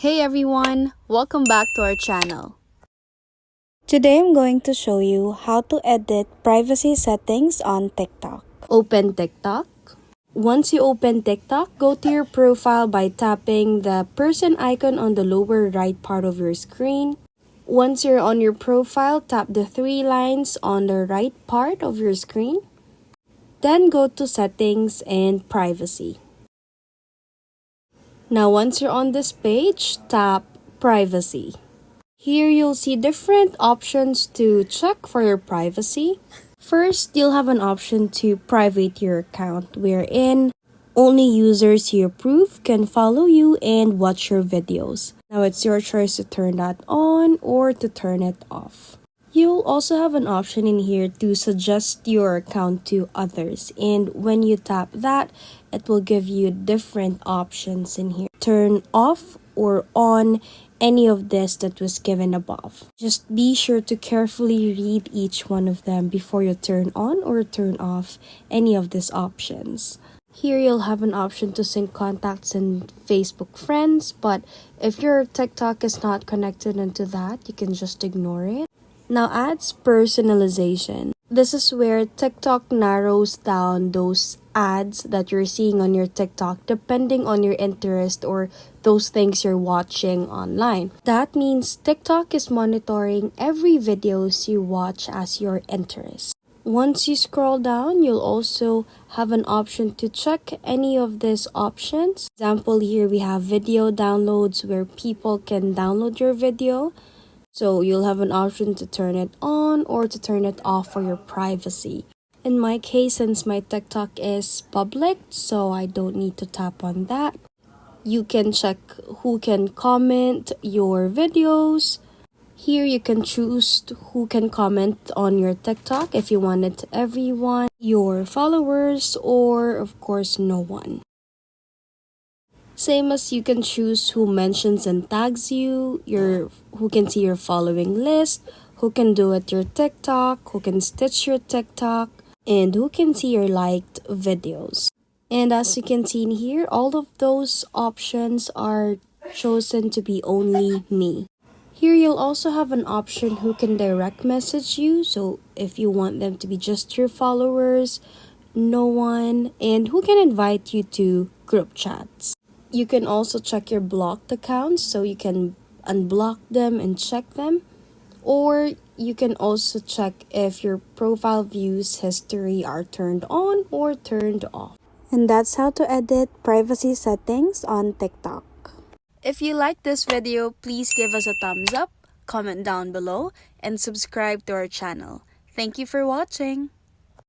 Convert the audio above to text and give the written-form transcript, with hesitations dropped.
Hey everyone, welcome back to our channel. Today I'm going to show you how to edit privacy settings on TikTok. Open TikTok. Once you open TikTok, go to your profile by tapping the person icon on the lower right part of your screen. Once you're on your profile, tap the three lines on the right part of your screen. Then go to Settings and Privacy. Now once you're on this page, tap Privacy. Here you'll see different options to check for your privacy. First, you'll have an option to private your account wherein only users you approve can follow you and watch your videos. Now it's your choice to turn that on or to turn it off. You'll also have an option in here to suggest your account to others, and when you tap that, it will give you different options in here. Turn off or on any of this that was given above. Just be sure to carefully read each one of them before you turn on or turn off any of these options. Here you'll have an option to sync contacts and Facebook friends, but if your TikTok is not connected into that, you can just ignore it. Now ads personalization. This is where TikTok narrows down those ads that you're seeing on your TikTok depending on your interest or those things you're watching online. That means TikTok is monitoring every videos you watch as your interest. Once you scroll down, you'll also have an option to check any of these options. Example, here we have video downloads where people can download your video. So you'll have an option to turn it on or to turn it off for your privacy. In my case, since my TikTok is public, so I don't need to tap on that. You can check who can comment your videos. Here you can choose who can comment on your TikTok if you want it to everyone, your followers, or of course no one. Same as you can choose who mentions and tags you, who can see your following list, who can do it your TikTok, who can stitch your TikTok, and who can see your liked videos. And as you can see in here, all of those options are chosen to be only me. Here you'll also have an option who can direct message you, so if you want them to be just your followers, no one, and who can invite you to group chats. You can also check your blocked accounts, so you can unblock them and check them. Or you can also check if your profile views history are turned on or turned off. And that's how to edit privacy settings on TikTok. If you like this video, please give us a thumbs up, comment down below, and subscribe to our channel. Thank you for watching.